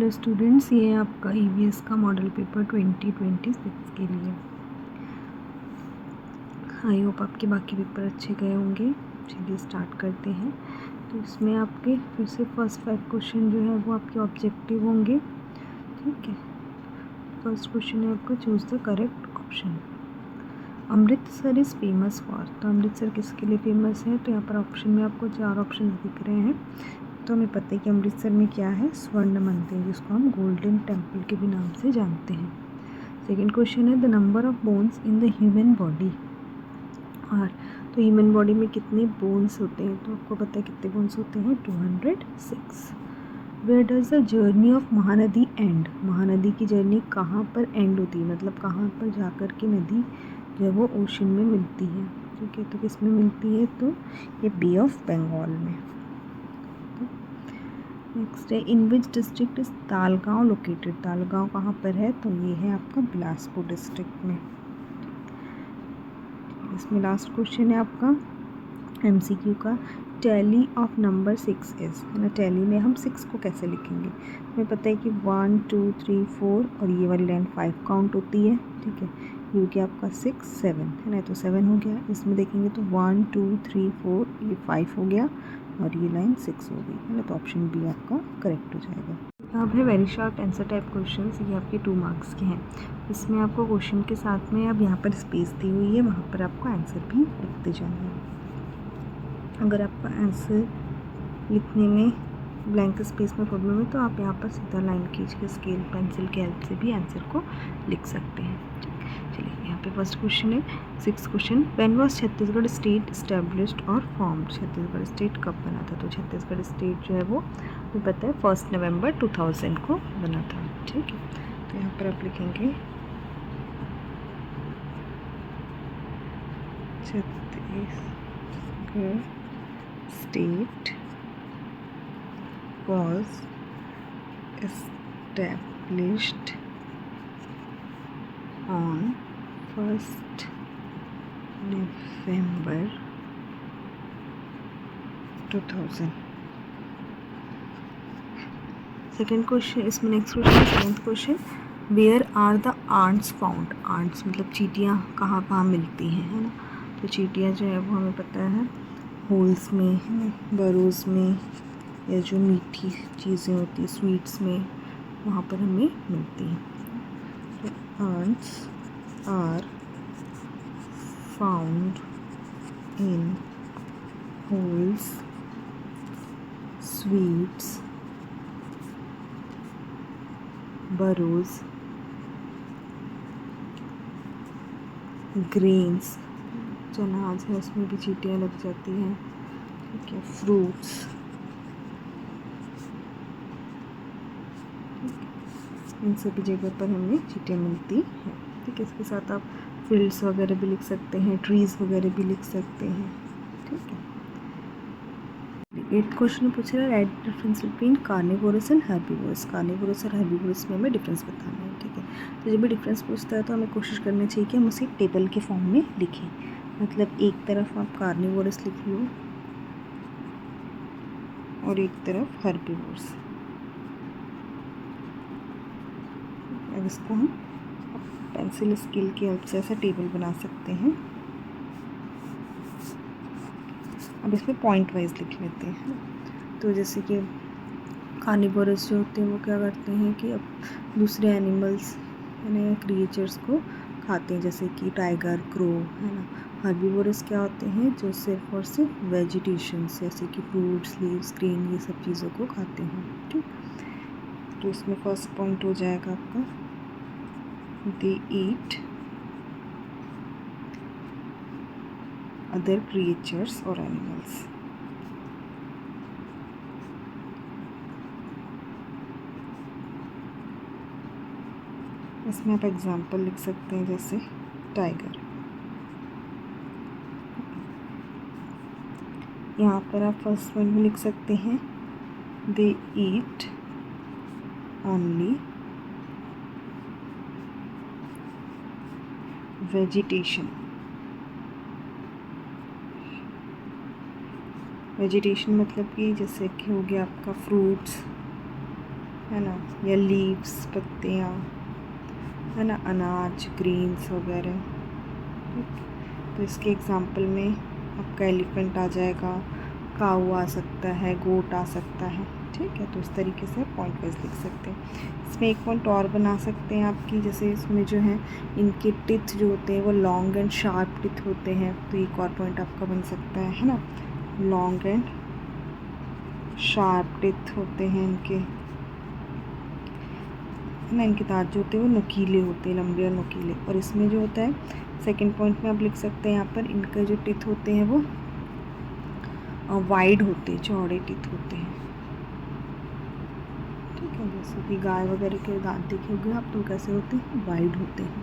Hello students, ये है आपका ईवीएस का मॉडल पेपर 2026 के लिए। आई होप आपके बाकी पेपर अच्छे गए होंगे। चलिए स्टार्ट करते हैं। तो इसमें आपके फिर से फर्स्ट 5 क्वेश्चन जो है वो आपके ऑब्जेक्टिव होंगे। ठीक है, फर्स्ट क्वेश्चन है आपका choose the correct option. Amritsar is famous for, तो अमृतसर किसके लिए फेमस है? तो यहाँ पर ऑप्शन में आपको 4 ऑप्शन दिख रहे हैं। तो हमें पता है कि अमृतसर में क्या है, स्वर्ण मंदिर, जिसको हम गोल्डन टेम्पल के भी नाम से जानते हैं। सेकेंड क्वेश्चन है the number of bones in the human body are, तो ह्यूमन बॉडी में कितने बोन्स होते हैं? तो आपको पता है कितने बोन्स होते हैं, 206। Where does the journey of Mahanadi end, Mahanadi की जर्नी कहाँ पर एंड होती है, मतलब कहाँ पर जाकर के नदी जो है वो ओशन में मिलती है। ठीक है, तो किस में मिलती है? तो ये बे ऑफ बंगाल में। नेक्स्ट है in which district is Talgaon located, Talgaon कहाँ पर है? तो ये है आपका बिलासपुर डिस्ट्रिक्ट में। इसमें लास्ट क्वेश्चन है आपका एमसीक्यू का, टैली ऑफ नंबर 6 इज़, है ना। टैली में हम 6 को कैसे लिखेंगे? हमें पता है कि 1 2 3 4 और ये वाली लाइन 5 काउंट होती है। ठीक है, ये हो गया आपका 6 7, है ना, तो 7 हो गया। इसमें देखेंगे तो 1 2 3 4, ये 5 हो गया और ये लाइन 6 हो गई, है ना। तो ऑप्शन बी आपका करेक्ट हो जाएगा। अब है very short answer type questions, ये आपके 2 मार्क्स के हैं। इसमें आपको क्वेश्चन के साथ में अब यहाँ पर स्पेस दी हुई है, वहाँ पर आपको आंसर भी लिखते जाना है। अगर आपका आंसर लिखने में ब्लैंक स्पेस में प्रॉब्लम है तो आप यहाँ पर सीधा लाइन खींच के स्केल पेंसिल के हेल्प से भी आंसर को लिख सकते हैं। चलिए यहाँ पे फर्स्ट क्वेश्चन है, 6th question, when was Chhattisgarh state established और फॉर्म्ड, छत्तीसगढ़ स्टेट कब बना था? तो छत्तीसगढ़ स्टेट जो है वो हमें पता है 1 नवंबर 2000 को बना था। ठीक है, तो यहाँ पर आप लिखेंगे Chhattisgarh state was established on 1st November 2000। Second question, इसमें next question 7th question, where are the ants found, ants मतलब चींटियाँ कहाँ कहाँ मिलती हैं, है ना। तो चींटियाँ जो है वो हमें पता है होल्स में, बरोज़ में, या जो मीठी चीज़ें होती हैं स्वीट्स में, वहाँ पर हमें मिलती हैं। तो ants are found in holes, sweets, burrows, grains, जो अनाज है उसमें भी चींटियाँ लग जाती हैं। ठीक है, फ्रूट्स, इन सभी जगह पर हमें चींटियाँ मिलती हैं। ठीक है, इसके साथ आप फील्ड्स वगैरह भी लिख सकते हैं, ट्रीज़ वगैरह भी लिख सकते हैं। ठीक है, 8th क्वेश्चन पूछ रहा है write difference between carnivorous and herbivorous, carnivorous और हर्बीवोरस में हमें डिफरेंस बताना है। ठीक है, तो जब भी डिफरेंस पूछता है तो हमें कोशिश करनी चाहिए कि हम उसे टेबल के फॉर्म में लिखें। मतलब एक तरफ आप कार्निवोरस लिख लो और एक तरफ हर्बीवोरस। अब इसको हम पेंसिल स्केल की हेल्प से ऐसा टेबल बना सकते हैं। अब इसमें पॉइंट वाइज लिख लेते हैं। तो जैसे कि कार्निवोरस जो होते हैं वो क्या करते हैं कि अब दूसरे एनिमल्स यानी क्रिएचर्स को खाते हैं, जैसे कि टाइगर, क्रो, है ना। हर्बीवोरस क्या होते हैं, जो सिर्फ और सिर्फ वेजिटेशंस जैसे कि फ्रूट्स, लीव्स, ग्रीन, ये सब चीज़ों को खाते हैं। ठीक, तो इसमें फर्स्ट पॉइंट हो जाएगा आपका दे ईट अदर क्रिएचर्स और एनिमल्स। इसमें आप एग्जाम्पल लिख सकते हैं, जैसे टाइगर। यहाँ पर आप फर्स्ट पॉइंट में लिख सकते हैं दे ईट ओनली वेजिटेशन। वेजिटेशन मतलब कि जैसे कि हो गया आपका फ्रूट्स, है ना, या लीव्स पत्तियाँ, है ना, अनाज ग्रीन्स वगैरह। तो इसके एग्जाम्पल में आपका एलिफेंट आ जाएगा, काऊ आ सकता है, गोट आ सकता है। ठीक है, तो इस तरीके से पॉइंट वाइज लिख सकते हैं। इसमें एक पॉइंट और बना सकते हैं आपकी, जैसे इसमें जो है इनके टिथ जो होते हैं वो लॉन्ग एंड शार्प टिथ होते हैं, तो एक और पॉइंट आपका बन सकता है ना, लॉन्ग एंड शार्प टिथ होते हैं इनके, है ना, इनके दांत जो होते हैं वो नुकीले होते हैं, लंबे और नुकीले। और इसमें जो होता है सेकंड पॉइंट में आप लिख सकते हैं, यहाँ पर इनके जो टिथ होते हैं वो वाइड होते हैं, चौड़े टिथ होते हैं। ठीक है, जैसे कि गाय वगैरह के दांत देखे होंगे आप, तो कैसे होते हैं, वाइड होते हैं।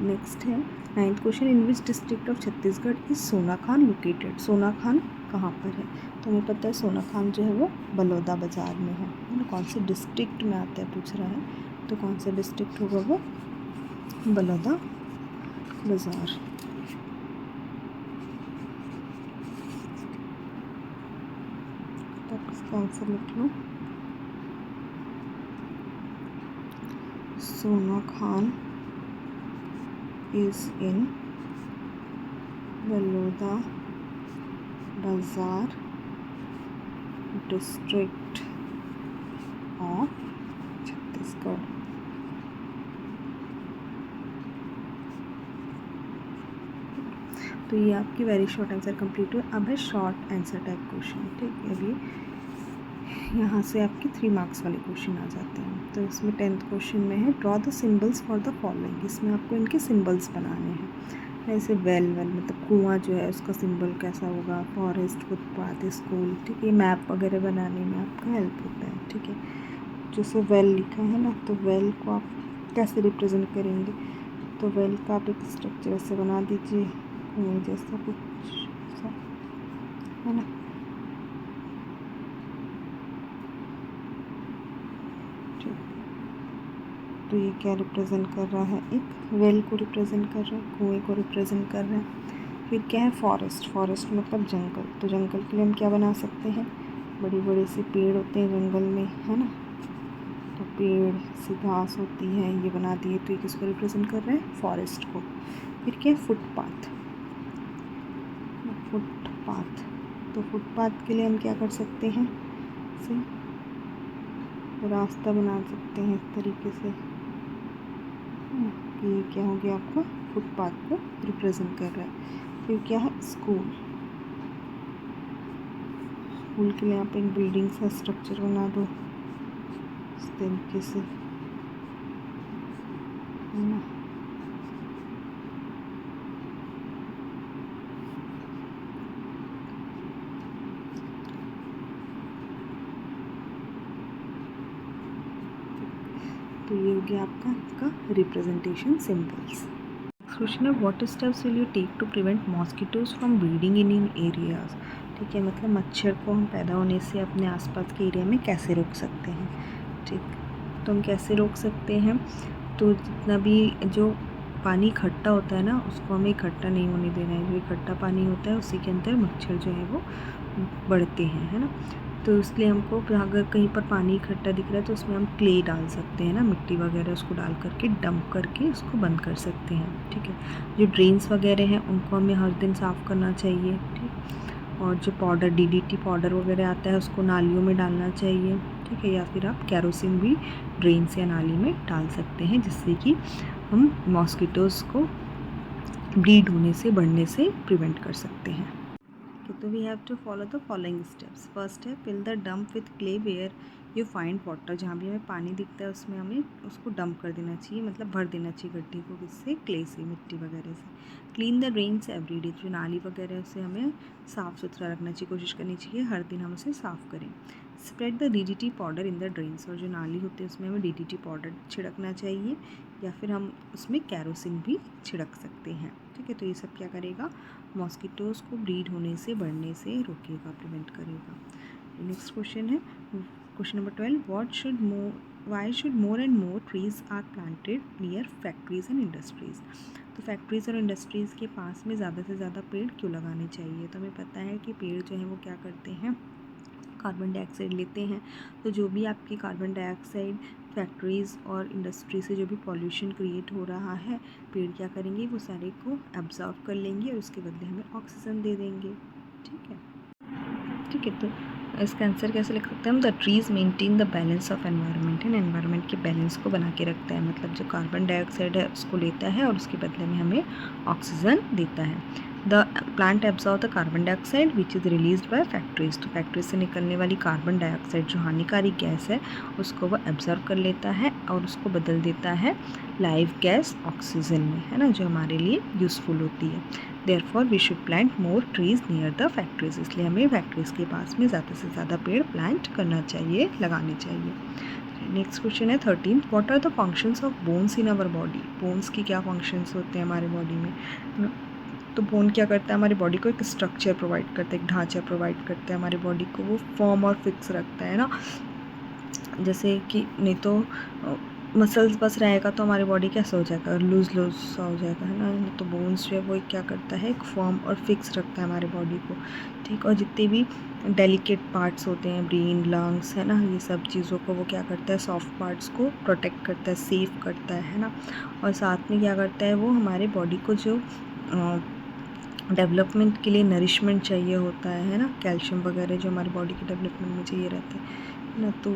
नेक्स्ट है 9th question, in which district of Chhattisgarh is Sonakhan located. Sonakhan कहाँ पर है, तो हमें पता है सोनाखान जो है वो बलौदा बाज़ार में है ना। कौन से डिस्ट्रिक्ट में आता है पूछ रहा है, तो कौन सा डिस्ट्रिक्ट होगा वो, बलौदा बाज़ार। तब इसका आंसर लिख लो, सोनाखान इज़ इन बलौदा बाज़ार डिस्ट्रिक्ट ऑफ छत्तीसगढ़। तो ये आपकी वेरी शॉर्ट आंसर कंप्लीट हुआ। अब है शॉर्ट आंसर टाइप क्वेश्चन। ठीक है, अभी यहाँ से आपके 3 मार्क्स वाले क्वेश्चन आ जाते हैं। तो इसमें 10th क्वेश्चन में है, draw the symbols for the following. इसमें आपको इनके सिंबल्स बनाने हैं। जैसे वेल मतलब कुआं जो है उसका सिंबल कैसा होगा, फॉरेस्ट, फुटपाथ, स्कूल। ठीक है, मैप वगैरह बनाने में आपका हेल्प होता है। ठीक है, जैसे वेल लिखा है ना, तो वेल को आप कैसे रिप्रेजेंट करेंगे, तो वेल का आप एक स्ट्रक्चर ऐसे बना दीजिए, कुएं जैसा कुछ सा, है ना। ठीक, तो ये क्या रिप्रेजेंट कर रहा है, एक वेल को रिप्रेजेंट कर रहा है, कुएं को रिप्रेजेंट कर रहा है। फिर क्या है, फॉरेस्ट, फॉरेस्ट मतलब जंगल। तो जंगल के लिए हम क्या बना सकते हैं, बड़े बड़े से पेड़ होते हैं जंगल में, है ना, तो पेड़ से घास होती है, ये बना दिए। तो ये किसको रिप्रेजेंट कर रहे हैं, फॉरेस्ट को। फिर क्या है, फुटपाथ, फुटपाथ। तो फुटपाथ के लिए हम क्या कर सकते हैं, से रास्ता बना सकते हैं इस तरीके से, है ना, कि ये क्या हो गया आपका, फुटपाथ को रिप्रेजेंट कर रहा है। फिर क्या है, स्कूल, स्कूल के लिए आप एक बिल्डिंग सा स्ट्रक्चर बना दो इस तरीके से, है ना। तो ये हो गया आपका इसका रिप्रेजेंटेशन सिंबल्स। क्वेश्चन है, what steps will you take to prevent mosquitoes from breeding in areas. ठीक है, मतलब मच्छर को हम पैदा होने से अपने आसपास के एरिया में कैसे रोक सकते हैं। ठीक, तो हम कैसे रोक सकते हैं, तो जितना भी जो पानी इकट्ठा होता है ना, उसको हमें इकट्ठा नहीं होने देना है। जो इकट्ठा पानी होता है उसी के अंदर मच्छर जो है वो बढ़ते हैं, है ना। तो इसलिए हमको अगर कहीं पर पानी इकट्ठा दिख रहा है तो उसमें हम क्ले डाल सकते हैं ना, मिट्टी वगैरह उसको डाल करके डंप करके उसको बंद कर सकते हैं। ठीक है, जो ड्रेन्स वगैरह हैं उनको हमें हर दिन साफ़ करना चाहिए। ठीक, और जो पाउडर DDT पाउडर वगैरह आता है उसको नालियों में डालना चाहिए। ठीक है, या फिर आप केरोसिन भी ड्रेन्स या नाली में डाल सकते हैं, जिससे कि हम मॉस्किटोज़ को ब्रीड होने से, बढ़ने से प्रिवेंट कर सकते हैं। तो we have to follow the following steps. First है, fill the dump with clay where you find water. जहाँ भी हमें पानी दिखता है उसमें हमें उसको डंप कर देना चाहिए, मतलब भर देना चाहिए गड्ढे को, किससे, क्ले से, मिट्टी वगैरह से। Clean the drains every day, जो नाली वगैरह है उसे हमें साफ़ सुथरा रखना चाहिए, कोशिश करनी चाहिए हर दिन हम उसे साफ़ करें। Spread the DDT powder in the drains, और जो नाली होती है उसमें हमें DDT पाउडर छिड़कना चाहिए, या फिर हम उसमें केरोसिन भी छिड़क सकते हैं। ठीक है, तो ये सब क्या करेगा, मॉस्किटोज़ को ब्रीड होने से, बढ़ने से रोकेगा, प्रिवेंट करेगा। नेक्स्ट क्वेश्चन है question number 12, why should more and more trees are planted near factories and industries. तो फैक्ट्रीज़ और इंडस्ट्रीज़ के पास में ज़्यादा से ज़्यादा पेड़ क्यों लगाने चाहिए। तो हमें पता है कि पेड़ जो है वो क्या करते हैं, कार्बन डाइऑक्साइड लेते हैं। तो जो भी आपकी कार्बन डाइऑक्साइड फैक्ट्रीज़ और इंडस्ट्री से जो भी पॉल्यूशन क्रिएट हो रहा है, पेड़ क्या करेंगे, वो सारे को एब्जॉर्ब कर लेंगे और उसके बदले हमें ऑक्सीजन दे देंगे। ठीक है, ठीक है। तो इसका आंसर कैसे लिख सकते हैं हम? The trees maintain the balance of environment, है ना, एनवायरनमेंट के बैलेंस को बना के रखता है, मतलब जो कार्बन डाइऑक्साइड है उसको लेता है और उसके बदले में हमें ऑक्सीजन देता है। The plant absorb the carbon dioxide which is release by factories, तो फैक्ट्री से निकलने वाली कार्बन डाइऑक्साइड जो हानिकारक गैस है उसको वो एब्जॉर्ब कर लेता है और उसको बदल देता है लाइव गैस ऑक्सीजन में, है ना, जो हमारे लिए यूज़फुल होती है। Therefore we should plant more trees near the factories, इसलिए हमें फैक्ट्रीज़ के पास में ज़्यादा से ज़्यादा पेड़ प्लांट करना चाहिए, लगाने चाहिए। नेक्स्ट क्वेश्चन है 13, what are the functions of bones in our body, bones की क्या फंक्शंस होते हैं हमारे बॉडी में? तो बोन क्या करता है, हमारी बॉडी को एक स्ट्रक्चर प्रोवाइड करता है, एक ढांचा प्रोवाइड करता है, हमारी बॉडी को वो फॉर्म और फिक्स रखता है ना। जैसे कि नहीं तो मसल्स बस रहेगा तो हमारी बॉडी कैसा हो जाएगा, लूज लूज सा हो जाएगा, है ना। तो बोन्स जो है वो क्या करता है, एक फॉर्म और फिक्स रखता है हमारी बॉडी को, ठीक। और जितने भी डेलिकेट पार्ट्स होते हैं, ब्रेन, लंग्स, है ना, ये सब चीज़ों को वो क्या करता है, सॉफ्ट पार्ट्स को प्रोटेक्ट करता है, सेव करता है ना। और साथ में क्या करता है, वो हमारे बॉडी को जो डेवलपमेंट के लिए नरिशमेंट चाहिए होता है ना, कैल्शियम वगैरह जो हमारी बॉडी के डेवलपमेंट में चाहिए रहता है ना, तो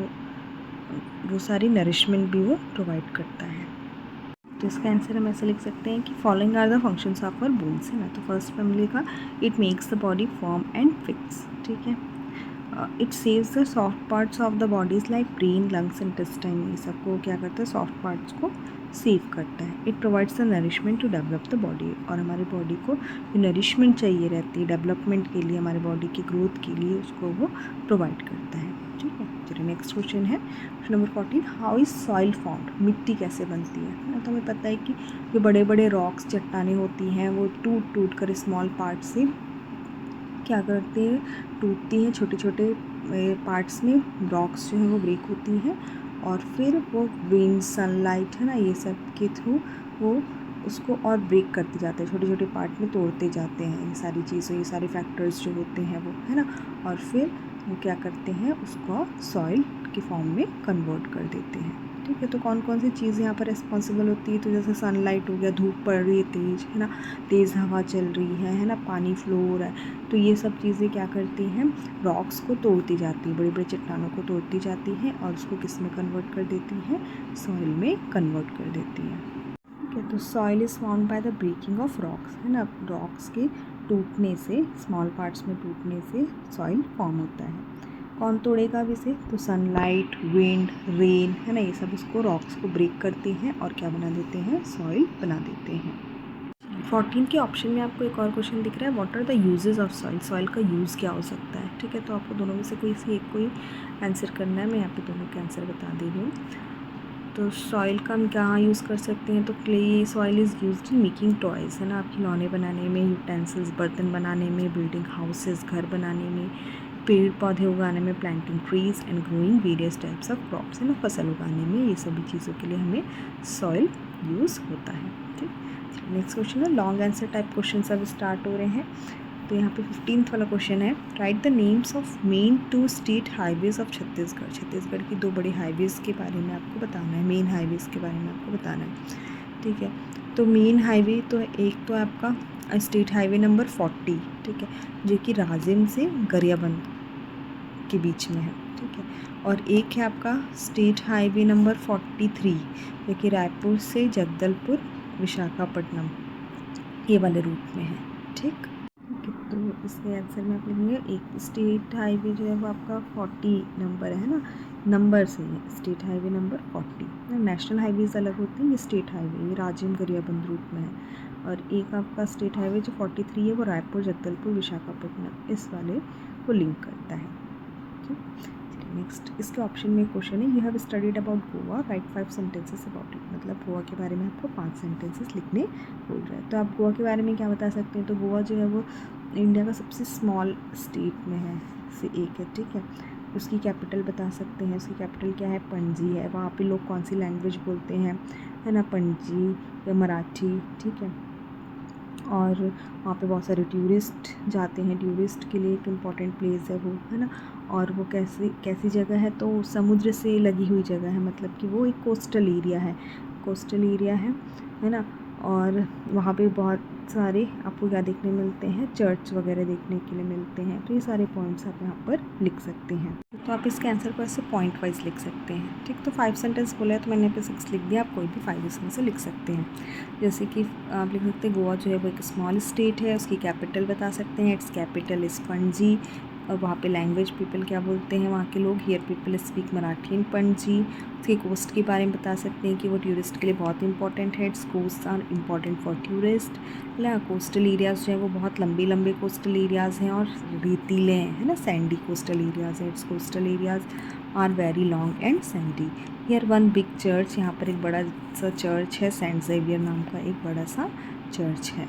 वो सारी नरिशमेंट भी वो प्रोवाइड करता है। तो इसका आंसर हम ऐसे लिख सकते हैं कि following are the functions of our bones, है ना। तो फर्स्ट में हमने लिखा it makes the body form and fix, ठीक है। It saves the soft parts of the bodies like brain, lungs, intestine, ये सबको क्या करता है, सॉफ्ट पार्ट्स को सेव करता है। It provides the nourishment to develop the body, और हमारी बॉडी को जो नरिशमेंट चाहिए रहती है डेवलपमेंट के लिए, हमारी बॉडी की ग्रोथ के लिए, उसको वो प्रोवाइड करता है, ठीक है। चलिए नेक्स्ट क्वेश्चन है question number 14, how is soil formed, मिट्टी कैसे बनती है ना। तो हमें पता है कि जो बड़े बड़े रॉक्स, चट्टानें होती हैं, वो टूट टूट कर स्मॉल पार्ट से क्या करते हैं, टूटती हैं, छोटे छोटे पार्ट्स में रॉक्स जो है वो ब्रेक होती हैं और फिर वो विंड, सनलाइट, है ना, ये सब के थ्रू वो उसको और ब्रेक करते जाते हैं, छोटे छोटे पार्ट में तोड़ते जाते हैं, ये सारी चीज़ें, ये सारे फैक्टर्स जो होते हैं वो, है ना। और फिर वो क्या करते हैं, उसको सॉइल के फॉर्म में कन्वर्ट कर देते हैं, ठीक है। तो कौन कौन सी चीज़ यहाँ पर रिस्पॉन्सिबल होती है, तो जैसे सनलाइट हो गया, धूप पड़ रही है तेज़, है ना, तेज़ हवा चल रही है ना, पानी फ्लो हो रहा है, तो ये सब चीज़ें क्या करती हैं, रॉक्स को तोड़ती जाती है, बड़ी बड़ी चट्टानों को तोड़ती जाती हैं और उसको किस में कन्वर्ट कर देती हैं, सॉइल में कन्वर्ट कर देती हैं, ठीक है। तो soil is formed by the breaking of rocks, है ना, रॉक्स के टूटने से, स्मॉल पार्ट्स में टूटने से सॉइल फॉर्म होता है। कौन तोड़ेगा अब इसे, तो सनलाइट, विंड, रेन, है ना, ये सब उसको, रॉक्स को ब्रेक करते हैं और क्या बना देते हैं, सॉइल बना देते हैं। 14 के ऑप्शन में आपको एक और क्वेश्चन दिख रहा है, what are the uses of soil, soil का यूज़ क्या हो सकता है, ठीक है। तो आपको दोनों में से कोई सी एक को ही आंसर करना है, मैं यहाँ पे दोनों के आंसर बता दे रही हूँ। तो सॉइल का हम क्या यूज़ कर सकते हैं, तो clay soil is used in making toys, है ना, आप खिलौने बनाने में, यूटेंसिल्स, बर्तन बनाने में, बिल्डिंग हाउसेस, घर बनाने में, पेड़ पौधे उगाने में, planting trees and growing various types of crops, है ना, फसल उगाने में, ये सभी चीज़ों के लिए हमें सॉइल यूज़ होता है, ठीक। नेक्स्ट क्वेश्चन है, लॉन्ग आंसर टाइप क्वेश्चन अब स्टार्ट हो रहे हैं। तो यहाँ पे 15th वाला क्वेश्चन है, right the names of main 2 state highways of Chhattisgarh, Chhattisgarh की 2 बड़ी हाईवेज़ के बारे में आपको बताना है, मेन हाईवेज़ के बारे में आपको बताना है, ठीक है। तो मेन हाईवे तो एक तो है आपका स्टेट हाईवे नंबर 40, ठीक है, जो कि राजिम से गरियाबंद के बीच में है, ठीक है। और एक है आपका स्टेट हाईवे नंबर 43, जो कि रायपुर से जगदलपुर, विशाखापट्टनम, ये वाले रूट में है, ठीक। तो इसके आंसर में आप लिखेंगे, एक स्टेट हाईवे जो है वो आपका 40 नंबर है ना, नंबर से है state highway number 40। National highways अलग होते हैं, ये स्टेट हाईवे ये राजिम गरियाबंद रूट में है। और एक आपका स्टेट हाईवे जो 43 है वो रायपुर, जगदलपुर, विशाखापट्टनम, इस वाले को लिंक करता है, ठीक। नेक्स्ट इसके ऑप्शन में क्वेश्चन है, you have studied about Goa, right 5 sentences about it, मतलब गोवा के बारे में आपको 5 सेंटेंसेस लिखने बोल रहा है। तो आप गोवा के बारे में क्या बता सकते हैं, तो गोवा जो है वो इंडिया का सबसे स्मॉल स्टेट में है से एक है, ठीक है। उसकी कैपिटल बता सकते हैं, उसकी कैपिटल क्या है, पणजी है। वहाँ पे लोग कौन सी लैंग्वेज बोलते हैं, है ना, पणजी या मराठी, ठीक है। और वहाँ पे बहुत सारे टूरिस्ट जाते हैं, टूरिस्ट के लिए एक इम्पॉर्टेंट प्लेस है वो, है ना। और वो कैसी जगह है, तो समुद्र से लगी हुई जगह है, मतलब कि वो एक कोस्टल एरिया है, कोस्टल एरिया है ना। और वहाँ पे बहुत सारे आपको क्या देखने मिलते हैं, चर्च वगैरह देखने के लिए मिलते हैं। तो ये सारे पॉइंट्स आप यहाँ पर लिख सकते हैं। तो आप इसके आंसर को ऐसे पॉइंट वाइज लिख सकते हैं, ठीक। तो 5 सेंटेंस बोला है तो मैंने यहाँ पे 6 लिख दिया, आप कोई भी 5 इसमें से लिख सकते हैं। जैसे कि आप लिख सकते हैं गोवा जो है वो एक स्मॉल स्टेट है, उसकी कैपिटल बता सकते हैं, इट्स कैपिटल इज़ पणजी। और वहाँ पे लैंग्वेज पीपल क्या बोलते हैं वहाँ के लोग, हियर पीपल स्पीक मराठी इन पणजी। उसके कोस्ट के बारे में बता सकते हैं कि वो टूरिस्ट के लिए बहुत इंपॉर्टेंट है, its coast are important for tourist. ना कोस्टल एरियाज़ जो है वो बहुत लंबे लंबे कोस्टल एरियाज़ हैं और रेतीले हैं, है ना, सैंडी कोस्टल एरियाज़ हैं, its coastal areas are very long and sandy. Here one big church, यहाँ पर एक बड़ा सा चर्च है, सेंट जेवियर नाम का एक बड़ा सा चर्च है।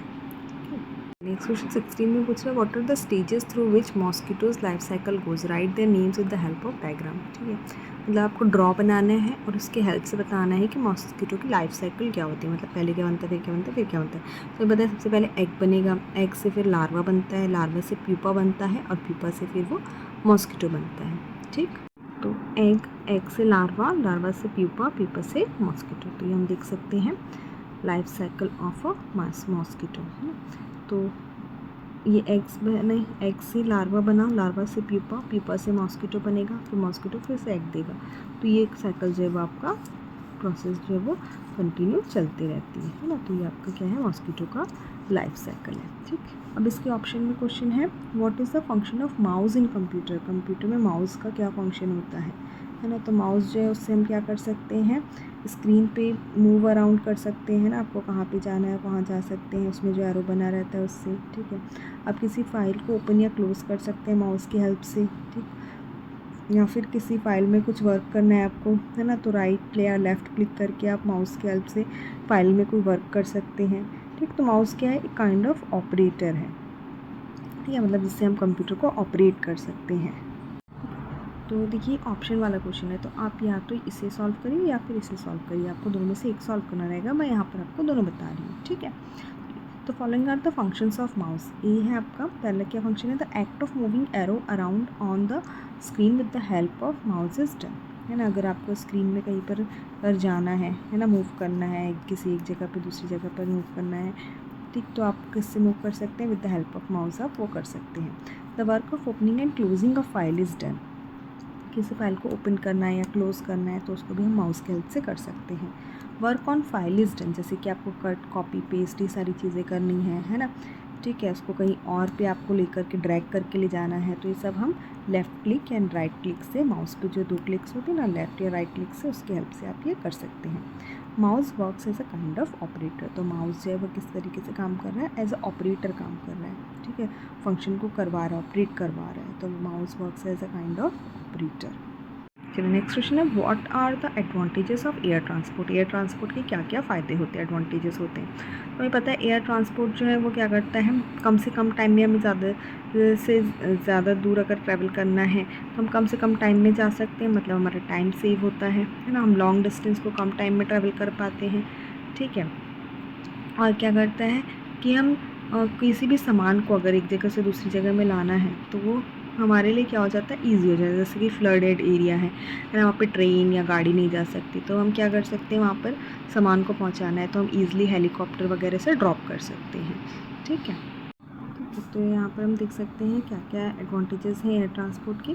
नेक्स्ट क्वेश्चन 16 में पूछ रहा है what are the stages through which mosquitoes life cycle goes, write their names with the help of diagram. ठीक है, मतलब आपको ड्रॉ बनाना है और उसके हेल्प से बताना है कि मॉस्किटो की लाइफ साइकिल क्या होती है, मतलब पहले क्या बनता है, फिर क्या बनता है, फिर क्या बनता है। तो बताया सबसे पहले एग बनेगा, एग से फिर लार्वा बनता है, लार्वा से प्यूपा बनता है और प्यूपा से फिर वो मॉस्किटो बनता है। ठीक, तो एग से लार्वा, लार्वा से प्यूपा, प्यूपा से मॉस्किटो। तो ये हम देख सकते हैं life cycle of a mosquito, है ना। तो ये एग्स बने, एग से लार्वा बना, लार्वा से प्यूपा, प्यूपा से मॉस्किटो बनेगा, फिर मॉस्किटो फिर से एग देगा। तो ये एक साइकिल जो है वो आपका प्रोसेस जो है वो कंटिन्यू चलती रहती है ना। तो ये आपका क्या है, मॉस्किटो का लाइफ साइकिल है। ठीक, अब इसके ऑप्शन में क्वेश्चन है what is the function of mouse in computer, computer में माउस का क्या फंक्शन होता है ना। तो माउस जो है उससे हम क्या कर सकते हैं, स्क्रीन पे मूव अराउंड कर सकते हैं ना, आपको कहाँ पे जाना है वहाँ जा सकते हैं, उसमें जो एरो बना रहता है उससे। ठीक है, आप किसी फाइल को ओपन या क्लोज़ कर सकते हैं माउस की हेल्प से। ठीक, या फिर किसी फाइल में कुछ वर्क करना है आपको, है ना, तो राइट या लेफ़्ट क्लिक करके आप माउस की हेल्प से फाइल में कोई वर्क कर सकते हैं। ठीक, तो माउस क्या है, एक काइंड ऑफ ऑपरेटर है। ठीक है, मतलब जिससे हम कंप्यूटर को ऑपरेट कर सकते हैं। तो देखिए ऑप्शन वाला क्वेश्चन है, तो आप या तो इसे सॉल्व करिए या फिर इसे सॉल्व करिए, आपको दोनों में से एक सॉल्व करना रहेगा। मैं यहाँ पर आपको दोनों बता रही हूँ। ठीक है, तो following are the functions of mouse. ये है आपका पहला क्या फंक्शन है, the act of moving arrow around on the screen with the help of mouse is done, है ना। अगर आपको स्क्रीन में कहीं पर जाना है ना, मूव करना है, किसी एक जगह पर दूसरी जगह पर मूव करना है, ठीक, तो आप किससे मूव कर सकते हैं, with the help of mouse आप वो कर सकते हैं। The work of opening and closing of file is done, किसी फाइल को ओपन करना है या क्लोज़ करना है तो उसको भी हम माउस की हेल्प से कर सकते हैं। Work on file is done, जैसे कि आपको कट, कॉपी, पेस्ट ये सारी चीज़ें करनी है ना। ठीक है, उसको कहीं और पे आपको लेकर के ड्रैग करके ले जाना है, तो ये सब हम लेफ़्ट क्लिक या राइट क्लिक से, माउस पे जो 2 क्लिक्स होते हैं ना, लेफ़्ट या राइट क्लिक से, उसकी हेल्प से आप ये कर सकते हैं। Mouse works as a kind of operator, तो माउस जो है वो किस तरीके से काम कर रहा है, एज अ ऑपरेटर काम कर रहा है। ठीक है, फंक्शन को करवा रहा है, ऑपरेट करवा रहा है, तो mouse works as a kind of operator. चलिए नेक्स्ट क्वेश्चन है what are the advantages of air transport, air transport के क्या क्या फ़ायदे होते हैं, एडवांटेजेस होते हैं। तो हमें पता है एयर ट्रांसपोर्ट जो है वो क्या करता है, कम से कम टाइम में हमें ज़्यादा से ज़्यादा दूर अगर ट्रैवल करना है तो हम कम से कम टाइम में जा सकते हैं, मतलब हमारा टाइम सेव होता है ना, हम लॉन्ग डिस्टेंस को कम टाइम में ट्रैवल कर पाते हैं। ठीक है, और क्या करता है कि हम किसी भी सामान को अगर एक जगह से दूसरी जगह में लाना है तो वो हमारे लिए क्या हो जाता है, ईजी हो जाता है। जैसे कि फ्लडेड एरिया है ना, वहाँ पे ट्रेन या गाड़ी नहीं जा सकती, तो हम क्या कर सकते हैं, वहाँ पर सामान को पहुँचाना है तो हम ईज़िली हेलीकॉप्टर वगैरह से ड्रॉप कर सकते हैं। ठीक है, तो यहाँ पर हम देख सकते हैं क्या क्या एडवांटेजेस हैं एयर ट्रांसपोर्ट के।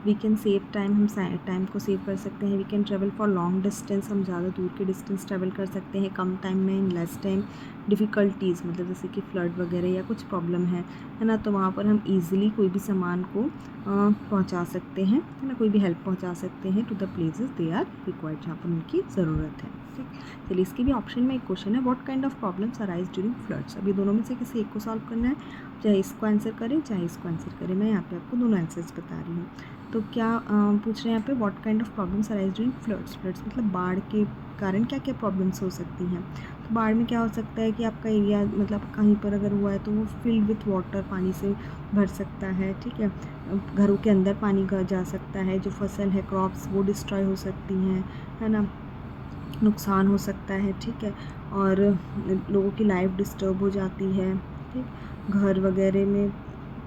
वी कैन सेव टाइम, हम टाइम को सेव कर सकते हैं। We can travel for long distance, हम ज़्यादा दूर के डिस्टेंस ट्रैवल कर सकते हैं कम टाइम में, इन लेस टाइम। डिफ़िकल्टीज़ मतलब जैसे कि फ्लड वगैरह या कुछ प्रॉब्लम है ना, तो वहाँ पर हम ईज़िली कोई भी सामान को पहुँचा सकते हैं, है ना, कोई भी हेल्प पहुँचा सकते हैं to the places they are required, जहाँ पर उनकी ज़रूरत है। ठीक, चलिए इसके भी ऑप्शन में एक क्वेश्चन है what kind of problems arise during floods. अभी दोनों में से किसी एक को सॉल्व करना है, चाहे इसको आंसर करें चाहे इसको आंसर करें। मैं यहाँ पे आपको दोनों आंसर्स बता रही हूँ। तो क्या पूछ रहे हैं यहाँ पे what kind of problems arise during floods, floods मतलब बाढ़ के कारण क्या क्या प्रॉब्लम्स हो सकती हैं। तो बाढ़ में क्या हो सकता है कि आपका एरिया मतलब कहीं पर अगर हुआ है तो वो फिल्ड विथ वाटर, पानी से भर सकता है। ठीक है, घरों के अंदर पानी जा सकता है, जो फसल है क्रॉप्स वो डिस्ट्रॉय हो सकती हैं, है ना। नुकसान हो सकता है, ठीक है। और लोगों की लाइफ डिस्टर्ब हो जाती है, ठीक। घर वगैरह में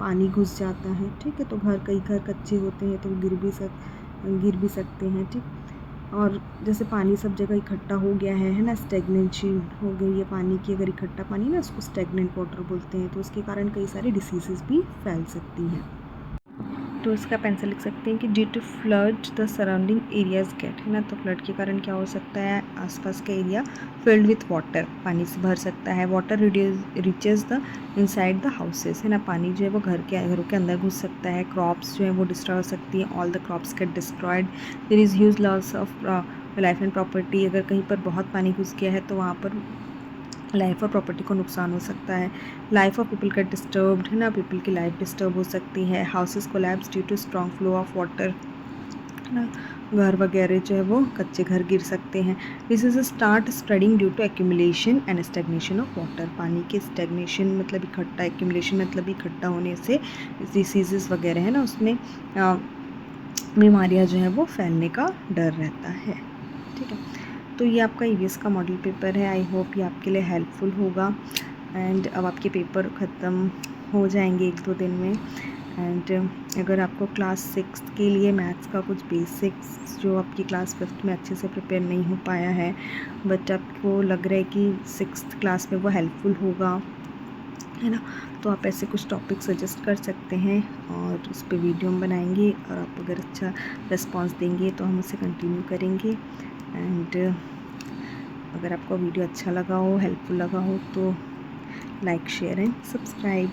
पानी घुस जाता है, ठीक है। तो कई घर कच्चे होते हैं तो गिर भी सकते हैं, ठीक। और जैसे पानी सब जगह इकट्ठा हो गया है ना, स्टेगनेंसी हो गई है पानी की। अगर इकट्ठा पानी ना, उसको स्टेगनेंट वाटर बोलते हैं। तो उसके कारण कई सारी डिसीज़ेज़ भी फैल सकती हैं। तो इसका आप आंसर लिख सकते हैं कि due to flood the surrounding areas get, है ना। तो फ्लड के कारण क्या हो सकता है, आसपास का एरिया फिल्ड विथ वाटर, पानी से भर सकता है। Water reaches the inside the houses, है ना। पानी जो है वो घरों के अंदर घुस सकता है। क्रॉप्स जो है वो डिस्ट्रॉय हो सकती है। All the crops get destroyed. There is huge loss of life and property. अगर कहीं पर बहुत पानी घुस गया है तो वहाँ पर लाइफ और प्रॉपर्टी को नुकसान हो सकता है। Life of people get disturbed, है ना। पीपल की लाइफ डिस्टर्ब हो सकती है। Houses collapse due to strong flow of water, है ना। घर वगैरह जो है वो कच्चे घर गिर सकते हैं। This is start spreading due to accumulation and stagnation of water. पानी के स्टेगनेशन मतलब इकट्ठा, एक्यूमुलेशन मतलब इकट्ठा होने से डिसीजेस वगैरह, है ना, उसमें बीमारियाँ जो है वो फैलने का डर रहता है, ठीक है। तो ये आपका ईवीएस का मॉडल पेपर है। आई होप ये आपके लिए हेल्पफुल होगा। एंड अब आपके पेपर ख़त्म हो जाएंगे 1-2 दिन में। एंड अगर आपको क्लास 6 के लिए मैथ्स का कुछ बेसिक्स जो आपकी क्लास 5th में अच्छे से प्रिपेयर नहीं हो पाया है, बट आपको लग रहा है कि 6th क्लास में वो हेल्पफुल होगा, है ना, तो आप ऐसे कुछ टॉपिक सजेस्ट कर सकते हैं और उस पर वीडियो हम बनाएंगे। और आप अगर अच्छा रिस्पॉन्स देंगे तो हम उसे कंटिन्यू करेंगे। एंड अगर आपको वीडियो अच्छा लगा हो, हेल्पफुल लगा हो, तो लाइक, शेयर एंड सब्सक्राइब।